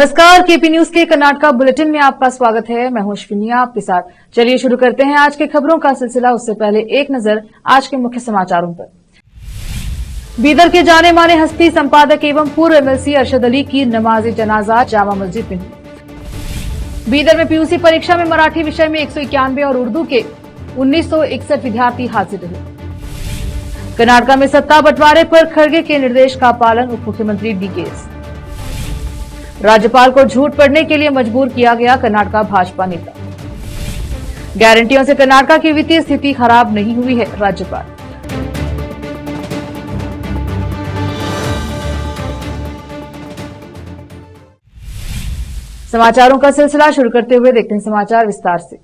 नमस्कार, KP news के Karnataka bulletin में आपका स्वागत है। मैं हूं अश्विनी आपके साथ। चलिए शुरू करते हैं आज के खबरों का सिलसिला। उससे पहले एक नजर आज के मुख्य समाचारों पर। बीदर के जाने माने हस्ती संपादक एवं पूर्व एमएलसी अरशद अली की नमाज जनाजा जामा मस्जिद में हुई। बीदर में पीयूसी परीक्षा में मराठी विषय में 191 और उर्दू के 1961 विद्यार्थी हाजिर रहे। कर्नाटका में सत्ता बंटवारे पर खड़गे के निर्देश का पालन, उप मुख्यमंत्री डीके। राज्यपाल को झूठ पढ़ने के लिए मजबूर किया गया कर्नाटका भाजपा नेता। गारंटियों से कर्नाटका की वित्तीय स्थिति खराब नहीं हुई है, राज्यपाल। समाचारों का सिलसिला शुरू करते हुए देखते हैं समाचार विस्तार से।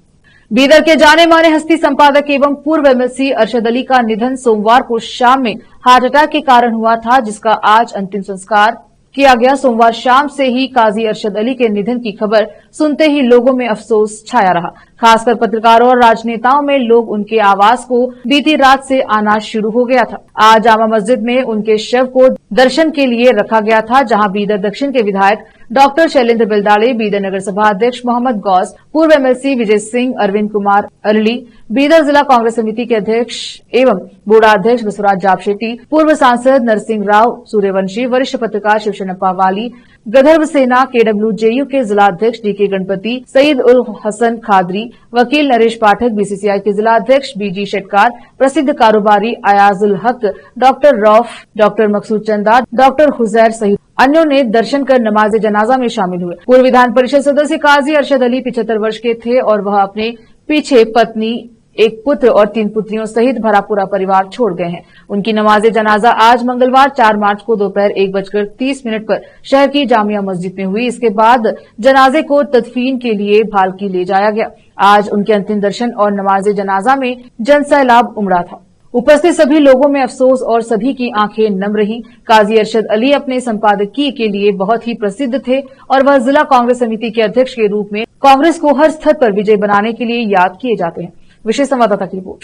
बीदर के जाने माने हस्ती संपादक एवं पूर्व एमएलसी अरशद अली का निधन सोमवार को शाम में हार्ट अटैक के कारण हुआ था, जिसका आज अंतिम संस्कार किया गया। सोमवार शाम से ही काजी अरशद अली के निधन की खबर सुनते ही लोगों में अफसोस छाया रहा। खासकर पत्रकारों और राजनेताओं में लोग उनके आवास को बीती रात से आना शुरू हो गया था। आज जामा मस्जिद में उनके शव को दर्शन के लिए रखा गया था, जहां बीदर दक्षिण के विधायक डॉक्टर शैलेंद्र बिलदाड़े, बीदर नगर सभा अध्यक्ष मोहम्मद गौस, पूर्व एमएलसी विजय सिंह, अरविंद कुमार अरली, बीदर जिला कांग्रेस समिति के अध्यक्ष एवं बोर्ड अध्यक्ष बसवराज जापशेट्टी, पूर्व सांसद नरसिंह राव सूर्यवंशी, वरिष्ठ पत्रकार शिवशरणप्पा वाली, गंधर्व सेना केडब्ल्यूजेयू के जिला अध्यक्ष डीके गणपति, सईद उल हसन खादरी, वकील नरेश पाठक, बीसीसीआई के जिला अध्यक्ष बीजी शेटकार, प्रसिद्ध कारोबारी अयाजुल हक, डॉक्टर रौफ, डॉक्टर मकसूद चंदा, डॉक्टर हुजैर सहित अन्यों ने दर्शन कर नमाज जनाजा में शामिल हुए। पूर्व विधान परिषद सदस्य काजी अरशद अली 75 वर्ष के थे और वह अपने पीछे पत्नी, एक पुत्र और 3 पुत्रियों सहित भरा पूरा परिवार छोड़ गए हैं। उनकी नमाज जनाजा आज मंगलवार 4 मार्च को दोपहर 1:30 पर शहर की जामिया मस्जिद में हुई। इसके बाद जनाजे को तदफीन के लिए भालकी ले जाया गया। आज उनके अंतिम दर्शन और नमाज जनाजा में जनसैलाब उमड़ा था। उपस्थित सभी लोगों में अफसोस और सभी की आंखें नम रहीं। काजी अरशद अली अपने संपादकीय के लिए बहुत ही प्रसिद्ध थे और वह जिला कांग्रेस समिति के अध्यक्ष के रूप में कांग्रेस को हर स्तर पर विजय बनाने के लिए याद किए जाते हैं। विशेष संवाददाता की रिपोर्ट।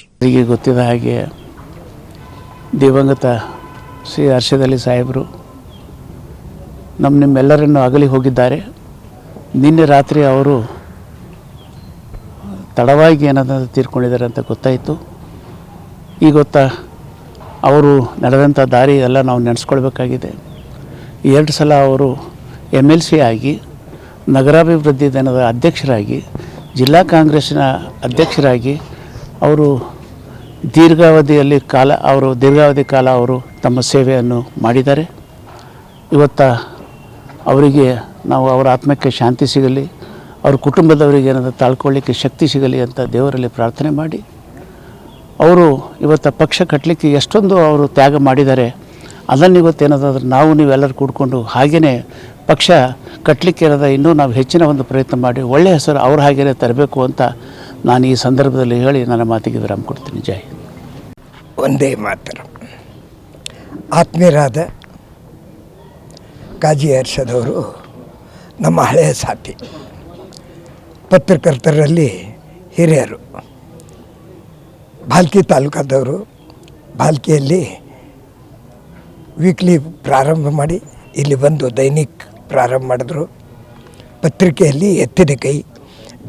ಗೊತ್ತಿದ್ದ ಹಾಗೆ ದಿವಂಗತ ಶ್ರೀ ಅರ್ಷದ್ ಅಲಿ ಸಾಹೇಬರು ನಿಮ್ಮೆಲ್ಲರನ್ನು ಅಗಲಿ ಹೋಗಿದ್ದಾರೆ. ನಿನ್ನೆ ರಾತ್ರಿ ಅವರು ತಡವಾಗಿ ಏನಾದರೂ ತೀರ್ಕೊಂಡಿದ್ದಾರೆ ಅಂತ ಗೊತ್ತಾಯಿತು. ಈಗ ಗೊತ್ತಾ ಅವರು ನಡೆದಂಥ ದಾರಿ ಎಲ್ಲ ನಾವು ನೆನೆಸ್ಕೊಳ್ಬೇಕಾಗಿದೆ. 2 ಸಲ ಅವರು MLC ಆಗಿ, ನಗರಾಭಿವೃದ್ಧಿ ದಿನದ ಅಧ್ಯಕ್ಷರಾಗಿ, ಜಿಲ್ಲಾ ಕಾಂಗ್ರೆಸ್ಸಿನ ಅಧ್ಯಕ್ಷರಾಗಿ ಅವರು ದೀರ್ಘಾವಧಿ ಕಾಲ ಅವರು ತಮ್ಮ ಸೇವೆಯನ್ನು ಮಾಡಿದ್ದಾರೆ. ಇವತ್ತು ಅವರಿಗೆ ನಾವು ಅವರ ಆತ್ಮಕ್ಕೆ ಶಾಂತಿ ಸಿಗಲಿ, ಅವ್ರ ಕುಟುಂಬದವರಿಗೆ ಏನಾದರೂ ತಾಳ್ಕೊಳ್ಳಿಕ್ಕೆ ಶಕ್ತಿ ಸಿಗಲಿ ಅಂತ ದೇವರಲ್ಲಿ ಪ್ರಾರ್ಥನೆ ಮಾಡಿ, ಅವರು ಇವತ್ತು ಪಕ್ಷ ಕಟ್ಟಲಿಕ್ಕೆ ಎಷ್ಟೊಂದು ಅವರು ತ್ಯಾಗ ಮಾಡಿದ್ದಾರೆ. ಅದನ್ನು ಇವತ್ತೇನಾದರೂ ನಾವು ನೀವೆಲ್ಲರೂ ಕೂಡ್ಕೊಂಡು ಹಾಗೆಯೇ ಪಕ್ಷ ಕಟ್ಟಲಿಕ್ಕೆ ಏನಾದರೂ ಇನ್ನೂ ನಾವು ಹೆಚ್ಚಿನ ಒಂದು ಪ್ರಯತ್ನ ಮಾಡಿ ಒಳ್ಳೆಯ ಹೆಸರು ಅವ್ರ ಹಾಗೆಯೇ ತರಬೇಕು ಅಂತ ನಾನು ಈ ಸಂದರ್ಭದಲ್ಲಿ ಹೇಳಿ ನನ್ನ ಮಾತಿಗೆ ವಿರಾಮ ಕೊಡ್ತೀನಿ. ಜೈ ಒಂದೇ ಮಾತರು. ಆತ್ಮೀಯರಾದ ಕಾಜಿ ಅರ್ಷದ್ ಅವರು ನಮ್ಮ ಹಳೆಯ ಸಾಥಿ, ಪತ್ರಕರ್ತರಲ್ಲಿ ಹಿರಿಯರು. ಭಾಲ್ಕಿ ತಾಲೂಕಾದವರು. ಭಾಲ್ಕಿಯಲ್ಲಿ ವೀಕ್ಲಿ ಪ್ರಾರಂಭ ಮಾಡಿ ಇಲ್ಲಿ ಬಂದು ದೈನಿಕ್ ಪ್ರಾರಂಭ ಮಾಡಿದ್ರು. ಪತ್ರಿಕೆಯಲ್ಲಿ ಎತ್ತಿದ ಕೈ,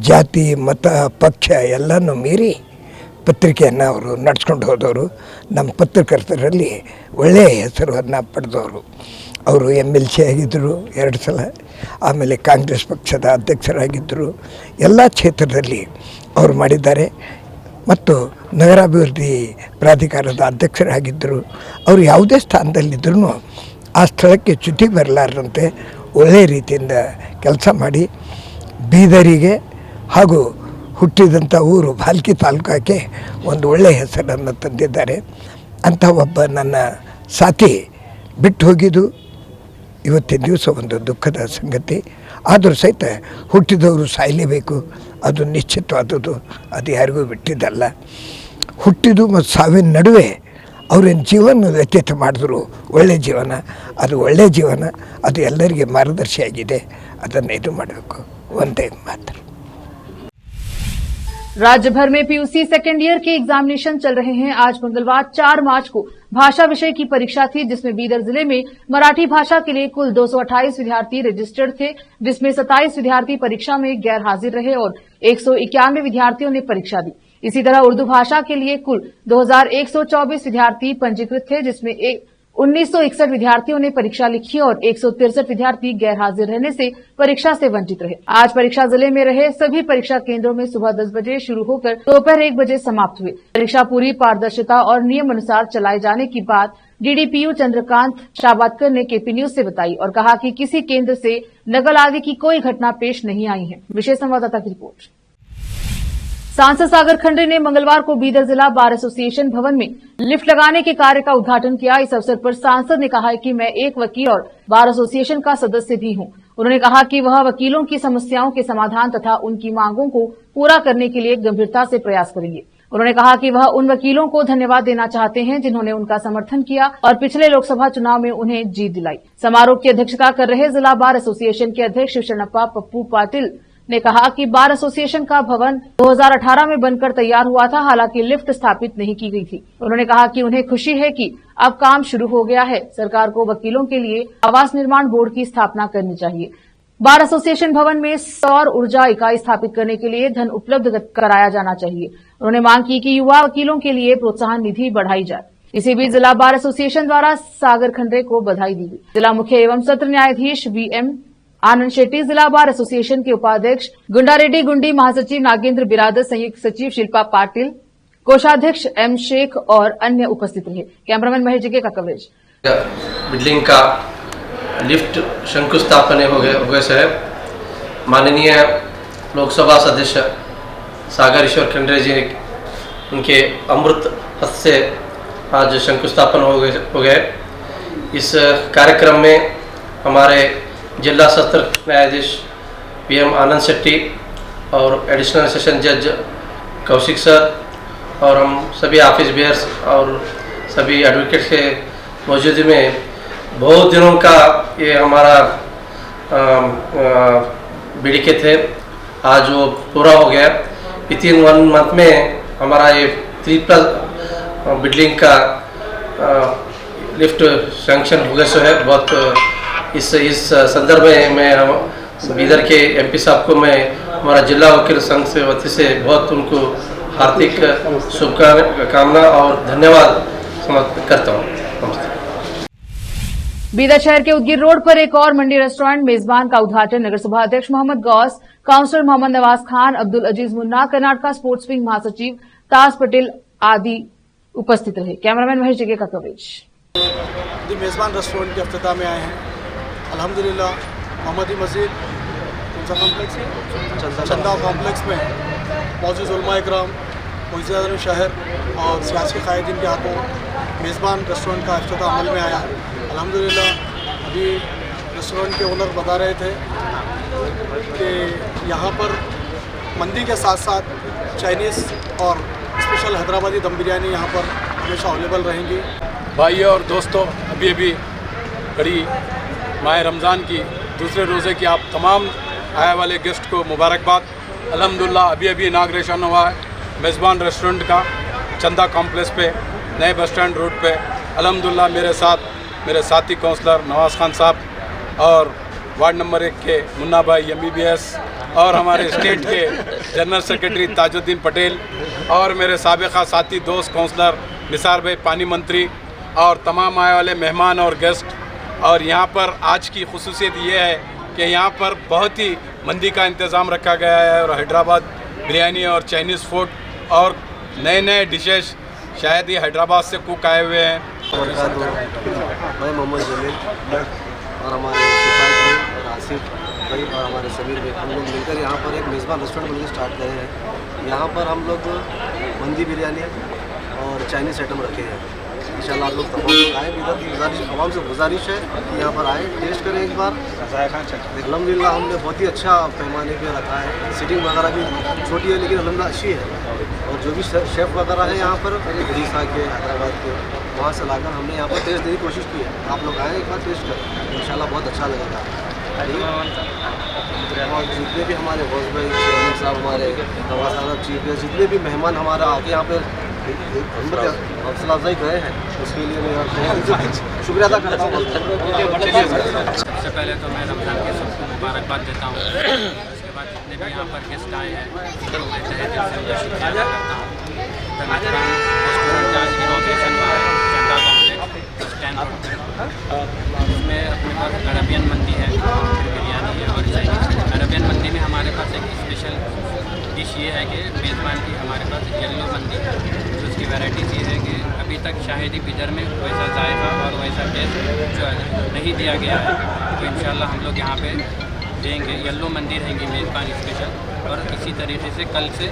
ಜಾತಿ ಮತ ಪಕ್ಷ ಎಲ್ಲನೂ ಮೀರಿ ಪತ್ರಿಕೆಯನ್ನು ಅವರು ನಡೆಸ್ಕೊಂಡು ಹೋದವರು. ನಮ್ಮ ಪತ್ರಕರ್ತರಲ್ಲಿ ಒಳ್ಳೆಯ ಹೆಸರನ್ನು ಪಡೆದವರು. ಅವರು MLC ಆಗಿದ್ದರು 2 ಸಲ, ಆಮೇಲೆ ಕಾಂಗ್ರೆಸ್ ಪಕ್ಷದ ಅಧ್ಯಕ್ಷರಾಗಿದ್ದರು. ಎಲ್ಲ ಕ್ಷೇತ್ರದಲ್ಲಿ ಅವರು ಮಾಡಿದ್ದಾರೆ. ಮತ್ತು ನಗರಾಭಿವೃದ್ಧಿ ಪ್ರಾಧಿಕಾರದ ಅಧ್ಯಕ್ಷರಾಗಿದ್ದರು. ಅವರು ಯಾವುದೇ ಸ್ಥಾನದಲ್ಲಿದ್ದರೂ ಆ ಸ್ಥಳಕ್ಕೆ ಚ್ಯುತಿ ಬರಲಾರದಂತೆ ಒಳ್ಳೆಯ ರೀತಿಯಿಂದ ಕೆಲಸ ಮಾಡಿ ಬೀದರಿಗೆ ಹಾಗೂ ಹುಟ್ಟಿದಂಥ ಊರು ಭಾಲ್ಕಿ ತಾಲೂಕಕ್ಕೆ ಒಂದು ಒಳ್ಳೆಯ ಹೆಸರನ್ನು ತಂದಿದ್ದಾರೆ. ಅಂಥ ಒಬ್ಬ ನನ್ನ ಸಾಥಿ ಬಿಟ್ಟು ಹೋಗಿದ್ದು ಇವತ್ತಿನ ದಿವಸ ಒಂದು ದುಃಖದ ಸಂಗತಿ. ಆದರೂ ಸಹಿತ ಹುಟ್ಟಿದವರು ಸಾಯಲೇಬೇಕು, ಅದು ನಿಶ್ಚಿತವಾದದ್ದು, ಅದು ಯಾರಿಗೂ ಬಿಟ್ಟಿದ್ದಲ್ಲ. ಹುಟ್ಟಿದು ಮತ್ತು ಸಾವಿನ ನಡುವೆ ಅವರೇನು ಜೀವನ ವ್ಯತೀತ ಮಾಡಿದ್ರು, ಒಳ್ಳೆಯ ಜೀವನ, ಅದು ಒಳ್ಳೆಯ ಜೀವನ, ಅದು ಎಲ್ಲರಿಗೆ ಮಾರ್ಗದರ್ಶಿಯಾಗಿದೆ. ಅದನ್ನು ಇದು ಮಾಡಬೇಕು. ಒಂದೇ ಮಾತು. राज्य भर में पीयूसी सेकेंड ईयर के एग्जामिनेशन चल रहे हैं। आज मंगलवार 4 मार्च को भाषा विषय की परीक्षा थी, जिसमें बीदर जिले में मराठी भाषा के लिए कुल 228 विद्यार्थी रजिस्टर्ड थे, जिसमें 27 विद्यार्थी परीक्षा में गैर हाजिर रहे और 191 विद्यार्थियों ने परीक्षा दी। इसी तरह उर्दू भाषा के लिए कुल 2124 विद्यार्थी पंजीकृत थे, जिसमें 1961 विद्यार्थियों ने परीक्षा लिखी और 163 विद्यार्थी गैर हाजिर रहने से परीक्षा से वंचित रहे। आज परीक्षा जिले में रहे सभी परीक्षा केंद्रों में सुबह 10 बजे शुरू होकर दोपहर 1 बजे समाप्त हुए। परीक्षा पूरी पारदर्शिता और नियम अनुसार चलाए जाने की बात डीडीपीयू चंद्रकांत शाबादकर ने केपी न्यूज से बताई और कहा कि किसी केंद्र से नकल आदि की कोई घटना पेश नहीं आई है। विशेष संवाददाता की रिपोर्ट। सांसद सागर खंडे ने मंगलवार को बीदर जिला बार एसोसिएशन भवन में लिफ्ट लगाने के कार्य का उद्घाटन किया। इस अवसर पर सांसद ने कहा कि मैं एक वकील और बार एसोसिएशन का सदस्य भी हूं। उन्होंने कहा कि वह वकीलों की समस्याओं के समाधान तथा उनकी मांगों को पूरा करने के लिए गंभीरता से प्रयास करेंगे। उन्होंने कहा कि वह उन वकीलों को धन्यवाद देना चाहते हैं जिन्होंने उनका समर्थन किया और पिछले लोकसभा चुनाव में उन्हें जीत दिलाई। समारोह की अध्यक्षता कर रहे जिला बार एसोसिएशन के अध्यक्ष शिवशरणप्पा पप्पू पाटिल ने कहा कि बार एसोसिएशन का भवन 2018 में बनकर तैयार हुआ था, हालांकि लिफ्ट स्थापित नहीं की गई थी। उन्होंने कहा कि उन्हें खुशी है कि अब काम शुरू हो गया है। सरकार को वकीलों के लिए आवास निर्माण बोर्ड की स्थापना करनी चाहिए। बार एसोसिएशन भवन में सौर ऊर्जा इकाई स्थापित करने के लिए धन उपलब्ध कराया जाना चाहिए। उन्होंने मांग की कि युवा वकीलों के लिए प्रोत्साहन निधि बढ़ाई जाए। इसी बीच जिला बार एसोसिएशन द्वारा सागर खंडे को बधाई दी गई। जिला मुख्य एवं सत्र न्यायाधीश वीएम आनंद शेट्टी, जिला बार एसोसिएशन के उपाध्यक्ष गुंडारेड्डी गुंडी, महासचिव नागेंद्र बिरादर, संयुक्त सचिव शिल्पा पाटिल, कोषाध्यक्ष एम शेख और अन्य उपस्थित रहे। कैमरामैन महेश जिगे का कवरेज। बिल्डिंग का लिफ्ट शंकुस्थापन हो गए से माननीय लोकसभा सदस्य सागर ईश्वर खंडे जी उनके अमृत हस्त से आज शंकुस्थापन हो गए। इस कार्यक्रम में हमारे जिला सत्र न्यायाधीश पीएम आनंद शेट्टी और एडिशनल सेशन जज कौशिक सर और हम सभी ऑफिस बेयर्स और सभी एडवोकेट के मौजूदगी में बहुत दिनों का ये हमारा बीडीके थे, आज वो पूरा हो गया। विथिन 1 मंथ में हमारा ये 3+ बिल्डिंग का लिफ्ट सैंक्शन हो गया सो है। बहुत इस संदर्भ में मैं बीदर के एमपी साहब को मैं हमारा जिला वकील संघ से वती से बहुत उनको हार्दिक शुभकामना और धन्यवाद समर्पित करता हूँ। बीदर शहर के उदगीर रोड पर एक और मंडी रेस्टोरेंट मेजबान का उद्घाटन नगर सभा अध्यक्ष मोहम्मद गौस, काउंसलर मोहम्मद नवाज खान, अब्दुल अजीज मुन्ना, कर्नाटका स्पोर्ट्स विंग महासचिव ताज पटेल आदि उपस्थित रहे। कैमरामैन महेश जिगे का कवरेज। मेजबान रेस्टोरेंट के अफ्ताह में आए हैं। अल्हम्दुलिल्लाह मोहम्मदी मस्जिद कॉम्प्लेक्स चंदा कॉम्प्लेक्स में मौजूद उलमा इकराम, मुइज़्ज़ शहर और सियासी कायदीन के हाथों मेज़बान रेस्टोरेंट का अफ्ताह अमल में आया। अल्हम्दुलिल्लाह अभी रेस्टोरेंट के ओनर बता रहे थे कि यहाँ पर मंदी के साथ साथ चाइनीज़ और स्पेशल हैदराबादी दम बिरयानी यहाँ पर हमेशा अवेलेबल रहेंगी। भाइयों और दोस्तों, अभी अभी बड़ी माह रमज़ान की दूसरे रोज़े की आप तमाम आए वाले गेस्ट को मुबारकबाद। अल्हम्दुलिल्लाह अभी अभी इनाग्रेशन हुआ है मेज़बान रेस्टोरेंट का चंदा कॉम्प्लेक्स पे, नए बस स्टैंड रोड पे। अल्हम्दुलिल्लाह मेरे साथ मेरे साथी काउंसलर नवाज़ खान साहब और वार्ड नंबर 1 के मुन्ना भाई MBBS और हमारे स्टेट के जनरल सेक्रेटरी ताजुद्दीन पटेल और मेरे साबिक़ा साथी दोस्त काउंसलर निसार भाई पानी मंत्री और तमाम आए वाले मेहमान और गेस्ट। और यहाँ पर आज की खुसूसियत ये है कि यहाँ पर बहुत ही मंदी का इंतज़ाम रखा गया है और हैदराबाद बिरयानी और चाइनीज़ फूड और नए नए डिशेस शायद ही हैदराबाद से कुक आए हुए हैं। मैं मोहम्मद जमील और हमारे शिफायत भाई और आसिफ भाई और हमारे समीर भाई हम लोग मिलकर यहाँ पर एक मेज़बान रेस्टोरेंट बनकर स्टार्ट करे हैं। यहाँ पर हम लोग मंदी बिरयानी और चाइनीज़ आइटम रखे हैं। इंशाल्लाह आप लोग तमाम लोग आए। इधर की गुजारिश आवाम से गुजारिश है कि यहाँ पर आए, टेस्ट करें एक बार। अल्हम्दुलिल्लाह हमने बहुत ही अच्छा पैमाने पे रखा है। सीटिंग वगैरह भी छोटी है लेकिन अल्हम्दुलिल्लाह अच्छी है। और जो भी शेफ़ वगैरह है यहाँ पर उड़ीसा के, हैदराबाद के, वहाँ से लाकर हमने यहाँ पर टेस्ट देने की कोशिश की है। आप लोग आए एक बार टेस्ट करें, इंशाल्लाह बहुत अच्छा लगेगा। और जितने भी हमारे बॉस भाई चेयरमैन साहब, हमारे नवाज साहब चीफ गेस्ट, जितने भी मेहमान हमारा आके यहाँ पे हौसला अफजाई गए हैं, उसके लिए मैं शुक्रिया अदा करता हूँ। सबसे पहले तो मैं रमज़ान के सबको मुबारकबाद देता हूँ। उसके बाद जितने भी यहाँ पर गेस्ट आए हैं तो मैं तहे दिल से उनका शुक्रिया अदा करता हूँ। रेस्टोरेंट आज इनॉग्रेशन हुआ है चंदा कॉम्प्लेक्स स्टैंड रोड पर, उसमें अपने पास अरबियन मंदी है, फिर बिरयानी है और चाइनीज है। अरबियन मंदी में हमारे पास एक स्पेशल डिश ये है कि मेज़बान की हमारे पास येलो मंदी है, जो उसकी वैराइटीज़ ये है कि अभी तक शाहिदी बिदर में वैसा जायका और वैसा टेस्ट जो नहीं दिया गया है, तो इंशाल्लाह हम लोग यहाँ पे देंगे। येलो मंदी रहेंगी मेज़बान स्पेशल, और इसी तरीके से कल से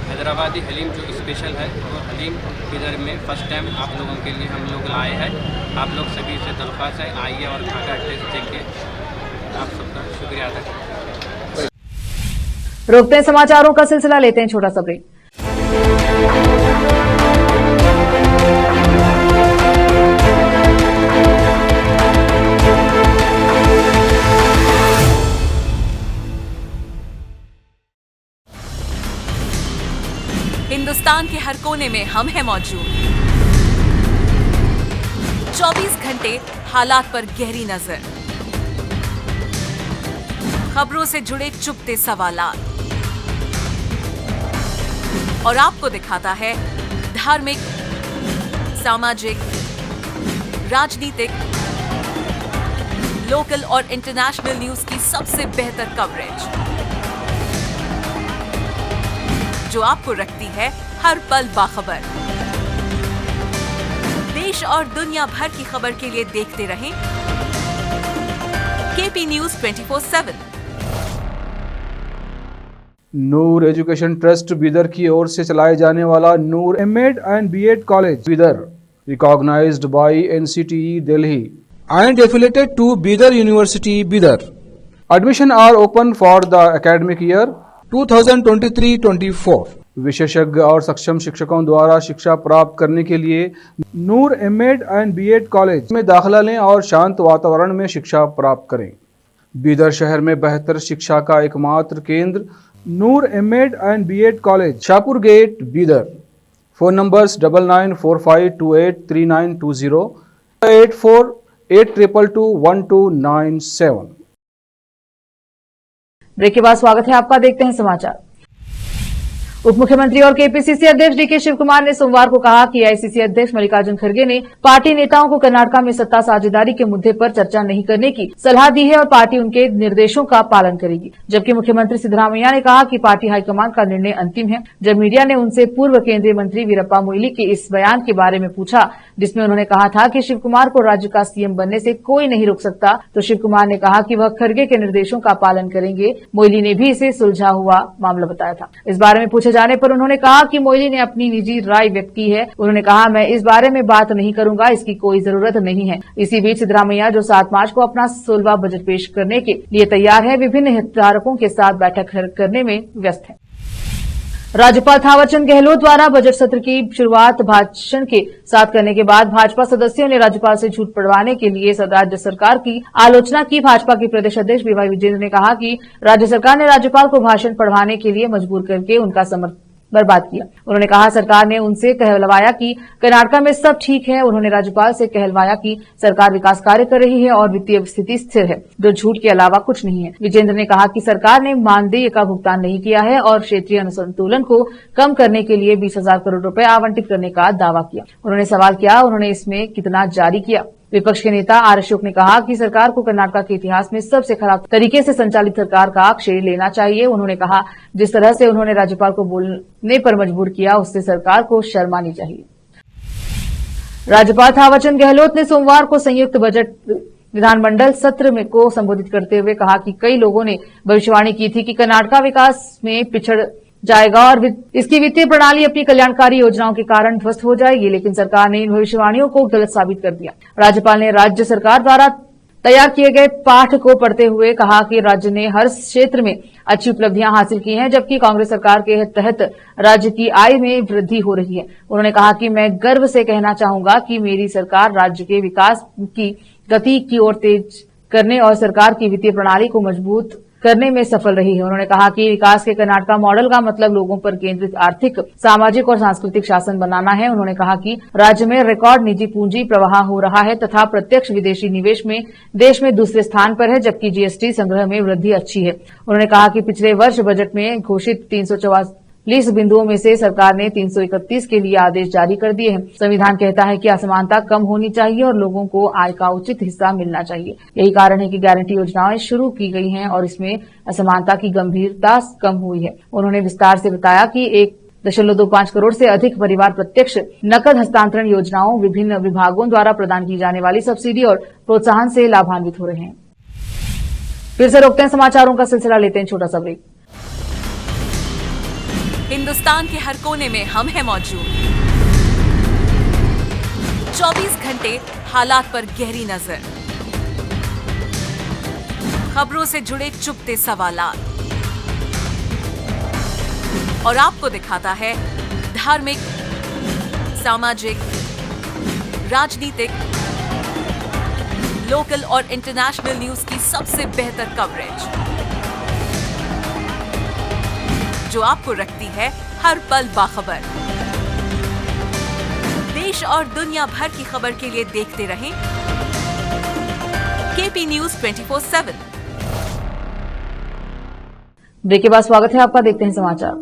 हैदराबादी हलीम जो स्पेशल है वो हलीम बिदर में फ़र्स्ट टाइम आप लोगों के लिए हम लोग लाए हैं। आप लोग सभी से दरख्वास्त है, आइए और खाकर टेस्ट देंगे। आप सबका शुक्रिया अदा करते हैं। रोकते हैं समाचारों का सिलसिला, लेते हैं छोटा सा ब्रेक। हिंदुस्तान के हर कोने में हम हैं मौजूद। 24 घंटे हालात पर गहरी नजर, खबरों से जुड़े चुपते सवालात, और आपको दिखाता है धार्मिक, सामाजिक, राजनीतिक, लोकल और इंटरनेशनल न्यूज की सबसे बेहतर कवरेज, जो आपको रखती है हर पल बाखबर। देश और दुनिया भर की खबर के लिए देखते रहें KP news 24/7। Noor education trust Bidar की ओर से चलाए जाने वाला Noor MEd and BEd college Bidar, recognised by NCTE Delhi and affiliated to Bidar University, Bidar. Admission are open for the academic year 2023-24. विशेषज्ञ और सक्षम शिक्षकों द्वारा शिक्षा प्राप्त करने के लिए नूर एमएड एंड बीएड कॉलेज में दाखिला लें और शांत वातावरण में शिक्षा प्राप्त करें। बीदर शहर में बेहतर शिक्षा का एकमात्र केंद्र Noor MEd and BEd college, Shahpur gate, Bidar. Phone numbers 9945283920, 8482221297। Break के बाद स्वागत है आपका, देखते हैं समाचार। उप मुख्यमंत्री और केपीसीसी अध्यक्ष डीके शिव कुमार ने सोमवार को कहा कि एआईसीसी अध्यक्ष मल्लिकार्जुन खड़गे ने पार्टी नेताओं को कर्नाटक में सत्ता साझेदारी के मुद्दे पर चर्चा नहीं करने की सलाह दी है और पार्टी उनके निर्देशों का पालन करेगी। जबकि मुख्यमंत्री सिद्धरामैया ने कहा कि पार्टी हाईकमान का निर्णय अंतिम है। जब मीडिया ने उनसे पूर्व केंद्रीय मंत्री वीरप्पा मोइली के इस बयान के बारे में पूछा जिसमें उन्होंने कहा था कि शिव कुमार को राज्य का सीएम बनने से कोई नहीं रोक सकता, तो शिव कुमार ने कहा कि वह खड़गे के निर्देशों का पालन करेंगे। मोइली ने भी इसे सुलझा हुआ मामला बताया था। इस बारे में पूछे जाने पर उन्होंने कहा कि मोइली ने अपनी निजी राय व्यक्त की है। उन्होंने कहा, मैं इस बारे में बात नहीं करूंगा, इसकी कोई जरूरत नहीं है। इसी बीच सिद्धरामैया जो 7 मार्च को अपना 16वां बजट पेश करने के लिए तैयार है, विभिन्न हितधारकों के साथ बैठक करने में व्यस्त है। राज्यपाल थावरचंद गहलोत द्वारा बजट सत्र की शुरुआत भाषण के साथ करने के बाद भाजपा सदस्यों ने राज्यपाल से झूठ पड़वाने के लिए राज्य सरकार की आलोचना की। भाजपा के प्रदेश अध्यक्ष बीवाई विजेंद्र ने कहा कि राज्य सरकार ने राज्यपाल को भाषण पढ़वाने के लिए मजबूर करके उनका समर्थन बर्बाद किया। उन्होंने कहा सरकार ने उनसे कहलवाया कि कर्नाटक में सब ठीक है। उन्होंने राज्यपाल से कहलवाया कि सरकार विकास कार्य कर रही है और वित्तीय स्थिति स्थिर है, जो झूठ के अलावा कुछ नहीं है। विजेंद्र ने कहा कि सरकार ने मानदेय का भुगतान नहीं किया है और क्षेत्रीय असंतुलन को कम करने के लिए 20,000 करोड़ रुपए आवंटित करने का दावा किया। उन्होंने सवाल किया, उन्होंने इसमें कितना जारी किया। विपक्ष के नेता आर अशोक ने कहा कि सरकार को कर्नाटक के इतिहास में सबसे खराब तरीके से संचालित सरकार का श्रेय लेना चाहिए। उन्होंने कहा, जिस तरह से उन्होंने राज्यपाल को बोलने पर मजबूर किया, उससे सरकार को शर्म आनी चाहिए। राज्यपाल थावरचंद गहलोत ने सोमवार को संयुक्त बजट विधानमंडल सत्र में को संबोधित करते हुए कहा कि कई लोगों ने भविष्यवाणी की थी कि कर्नाटक विकास में पिछड़ जाएगा और इसकी वित्तीय प्रणाली अपनी कल्याणकारी योजनाओं के कारण ध्वस्त हो जाएगी, लेकिन सरकार ने इन भविष्यवाणियों को गलत साबित कर दिया। राज्यपाल ने राज्य सरकार द्वारा तैयार किए गए पाठ को पढ़ते हुए कहा कि राज्य ने हर क्षेत्र में अच्छी उपलब्धियां हासिल की हैं, जबकि कांग्रेस सरकार के तहत राज्य की आय में वृद्धि हो रही है। उन्होंने कहा कि मैं गर्व से कहना चाहूंगा कि मेरी सरकार राज्य के विकास की गति की ओर तेज करने और सरकार की वित्तीय प्रणाली को मजबूत करने में सफल रही है। उन्होंने कहा कि विकास के कर्नाटक मॉडल का मतलब लोगों पर केंद्रित आर्थिक, सामाजिक और सांस्कृतिक शासन बनाना है। उन्होंने कहा कि राज्य में रिकॉर्ड निजी पूंजी प्रवाह हो रहा है तथा प्रत्यक्ष विदेशी निवेश में देश में दूसरे स्थान पर है, जबकि जीएसटी संग्रह में वृद्धि अच्छी है। उन्होंने कहा कि पिछले वर्ष बजट में घोषित 344 बिंदुओं में से सरकार ने 331 के लिए आदेश जारी कर दिए हैं। संविधान कहता है कि असमानता कम होनी चाहिए और लोगों को आय का उचित हिस्सा मिलना चाहिए। यही कारण है कि गारंटी योजनाएं शुरू की गई हैं और इसमें असमानता की गंभीरता कम हुई है। उन्होंने विस्तार से बताया कि 1.25 करोड़ से अधिक परिवार प्रत्यक्ष नकद हस्तांतरण योजनाओं, विभिन्न विभागों द्वारा प्रदान की जाने वाली सब्सिडी और प्रोत्साहन से लाभान्वित हो रहे हैं। फिर से रोकते हैं समाचारों का सिलसिला, लेते हैं छोटा सा ब्रेक। हिंदुस्तान के हर कोने में हम हैं मौजूद। 24 घंटे हालात पर गहरी नजर, खबरों से जुड़े चुपते सवालात और आपको दिखाता है धार्मिक, सामाजिक, राजनीतिक, लोकल और इंटरनेशनल न्यूज की सबसे बेहतर कवरेज, जो आपको रखती है हर पल बाखबर। देश और दुनिया भर की खबर के लिए देखते रहें केपी न्यूज 24/7। ब्रेक के बाद स्वागत है आपका, देखते हैं समाचार।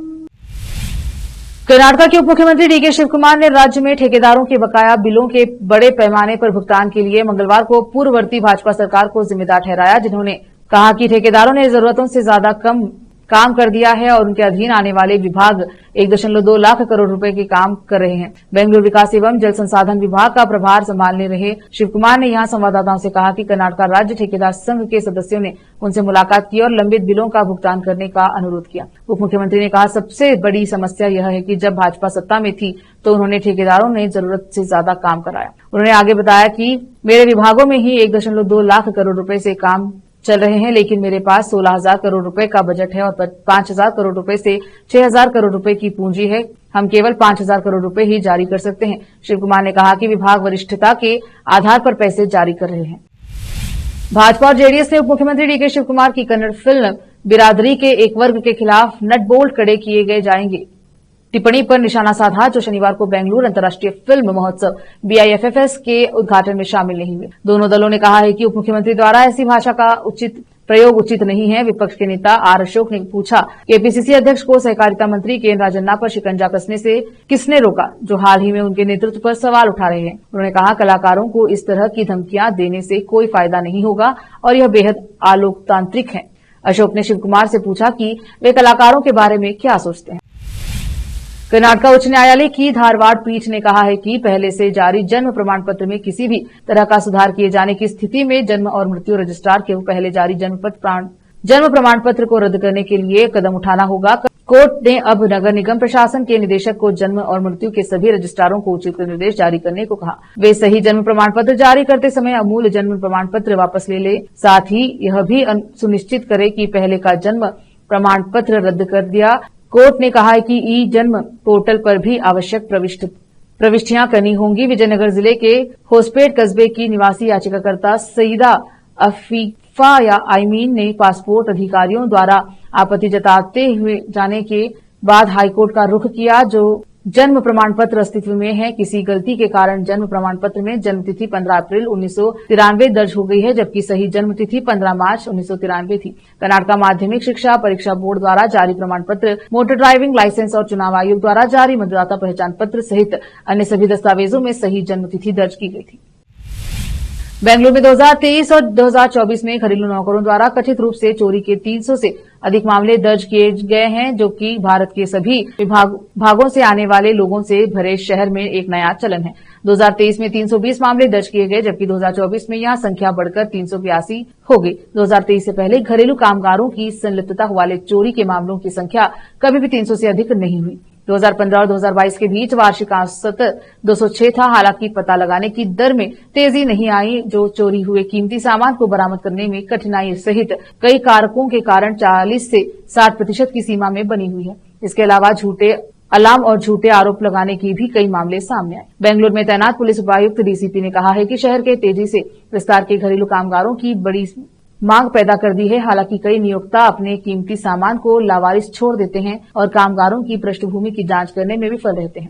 कर्नाटक के उप मुख्यमंत्री डीके शिव कुमार ने राज्य में ठेकेदारों के बकाया बिलों के बड़े पैमाने पर भुगतान के लिए मंगलवार को पूर्ववर्ती भाजपा सरकार को जिम्मेदार ठहराया, जिन्होंने कहा कि ठेकेदारों ने जरूरतों से ज्यादा कम काम कर दिया है और उनके अधीन आने वाले विभाग 1.2 लाख करोड़ रुपए के काम कर रहे हैं। बेंगलुरु विकास एवं जल संसाधन विभाग का प्रभार संभालने रहे शिव कुमार ने यहां संवाददाताओं से कहा कि कर्नाटक राज्य ठेकेदार संघ के सदस्यों ने उनसे मुलाकात की और लंबित बिलों का भुगतान करने का अनुरोध किया। उप मुख्यमंत्री ने कहा, सबसे बड़ी समस्या यह है कि जब भाजपा सत्ता में थी तो उन्होंने ठेकेदारों ने जरूरत से ज्यादा काम कराया। उन्होंने आगे बताया कि मेरे विभागों में ही 1.2 लाख करोड़ रुपए से काम चल रहे हैं, लेकिन मेरे पास 16,000 करोड़ रुपए का बजट है और 5,000 करोड़ रुपए से 6,000 करोड़ रुपए की पूंजी है। हम केवल 5,000 करोड़ रुपए ही जारी कर सकते हैं। शिव कुमार ने कहा कि विभाग वरिष्ठता के आधार पर पैसे जारी कर रहे हैं। भाजपा और जेडीएस ने उप मुख्यमंत्री डीके शिव कुमार की कन्नड़ फिल्म बिरादरी के एक वर्ग के खिलाफ नट बोल्ट कड़े किए गए जाएंगे टिप्पणी पर निशाना साधा, जो शनिवार को बेंगलुरु अंतर्राष्ट्रीय फिल्म महोत्सव BIFFS के उद्घाटन में शामिल नहीं हुए। दोनों दलों ने कहा है कि उप मुख्यमंत्री द्वारा ऐसी भाषा का प्रयोग उचित नहीं है। विपक्ष के नेता आर अशोक ने पूछा कि एपीसीसी अध्यक्ष को सहकारिता मंत्री के राजन्ना पर शिकंजा कसने से किसने रोका, जो हाल ही में उनके नेतृत्व पर सवाल उठा रहे हैं। उन्होंने कहा, कलाकारों को इस तरह की धमकियां देने से कोई फायदा नहीं होगा और यह बेहद अलोकतांत्रिक है। अशोक ने शिव कुमार से पूछा कि वे कलाकारों के बारे में क्या सोचते हैं। कर्नाटक उच्च न्यायालय की धारवाड़ पीठ ने कहा है कि पहले से जारी जन्म प्रमाण पत्र में किसी भी तरह का सुधार किए जाने की स्थिति में जन्म और मृत्यु रजिस्ट्रार के पहले जारी जन्म प्रमाण पत्र को रद्द करने के लिए कदम उठाना होगा। कोर्ट ने अब नगर निगम प्रशासन के निदेशक को जन्म और मृत्यु के सभी रजिस्ट्रारों को उचित निर्देश जारी करने को कहा। वे सही जन्म प्रमाण पत्र जारी करते समय अमूल जन्म प्रमाण पत्र वापस ले, साथ ही यह भी सुनिश्चित करे कि पहले का जन्म प्रमाण पत्र रद्द कर दिया। कोर्ट ने कहा है कि ई जन्म पोर्टल पर भी आवश्यक प्रविष्टियां करनी होंगी। विजयनगर जिले के होसपेट कस्बे की निवासी याचिकाकर्ता सईदा अफीफा या आईमीन ने पासपोर्ट अधिकारियों द्वारा आपत्ति जताते हुए जाने के बाद हाईकोर्ट का रुख किया, जो जन्म प्रमाण पत्र अस्तित्व में है। किसी गलती के कारण जन्म प्रमाण पत्र में जन्म तिथि 15 अप्रैल 1993 दर्ज हो गई है, जबकि सही जन्म तिथि 15 मार्च 1993 थी। कर्नाटक माध्यमिक शिक्षा परीक्षा बोर्ड द्वारा जारी प्रमाण पत्र, मोटर ड्राइविंग लाइसेंस और चुनाव आयोग द्वारा जारी मतदाता पहचान पत्र सहित अन्य सभी दस्तावेजों में सही जन्म तिथि दर्ज की गई थी। बेंगलुरु में 2023 और 2024 में घरेलू नौकरों द्वारा कथित रूप से चोरी के 300 से अधिक मामले दर्ज किए गए हैं, जो कि भारत के सभी भागों से आने वाले लोगों से भरे शहर में एक नया चलन है। 2023 में 320 मामले दर्ज किए गए, जबकि 2024 में यह संख्या बढ़कर 382 हो गई। 2023 से पहले घरेलू कामगारों की संलिप्तता वाले चोरी के मामलों की संख्या कभी भी 300 से अधिक नहीं हुई। 2015 और 2022 के बीच वार्षिक औसत 206 था। हालांकि पता लगाने की दर में तेजी नहीं आई, जो चोरी हुए कीमती सामान को बरामद करने में कठिनाई सहित कई कारकों के कारण 40 से 60% की सीमा में बनी हुई है। इसके अलावा झूठे अलार्म और झूठे आरोप लगाने की भी कई मामले सामने आए। बेंगलुरु में तैनात पुलिस उपायुक्त डीसीपी ने कहा है कि शहर के तेजी से विस्तार के घरेलू कामगारों की बड़ी मांग पैदा कर दी है। हालांकि कई नियोक्ता अपने कीमती सामान को लावारिस छोड़ देते हैं और कामगारों की पृष्ठभूमि की जांच करने में विफल रहते हैं।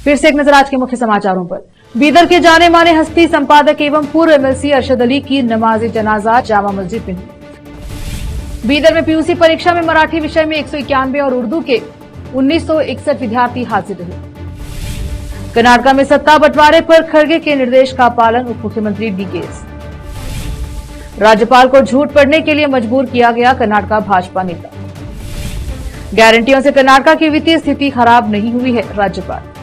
फिर से एक नजर आज के मुख्य समाचारों पर। बीदर के जाने माने हस्ती संपादक एवं पूर्व एमएलसी अरशद अली की नमाज जनाजा जामा मस्जिद में हुई। बीदर में पीयूसी परीक्षा में मराठी विषय में 191 और उर्दू के 1961 विद्यार्थी हासिल रहे। कर्नाटक में सत्ता बंटवारे पर खड़गे के निर्देश का पालन, उप मुख्यमंत्री डीकेएस। राज्यपाल को झूठ पढ़ने के लिए मजबूर किया गया कर्नाटक भाजपा नेता। गारंटियों से कर्नाटक की वित्तीय स्थिति खराब नहीं हुई है, राज्यपाल।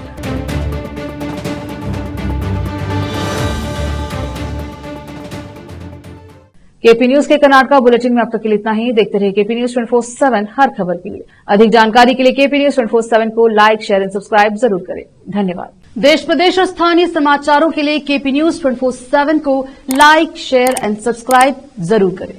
केपी न्यूज के कर्नाटक बुलेटिन में अब तक के लिए इतना ही। देखते रहिए केपी न्यूज 24/7 हर खबर के लिए। अधिक जानकारी के लिए केपी न्यूज 24/7 को लाइक, शेयर एंड सब्सक्राइब जरूर करें। धन्यवाद। देश प्रदेश और स्थानीय समाचारों के लिए केपी न्यूज 24/7 को लाइक, शेयर एंड सब्सक्राइब जरूर करें।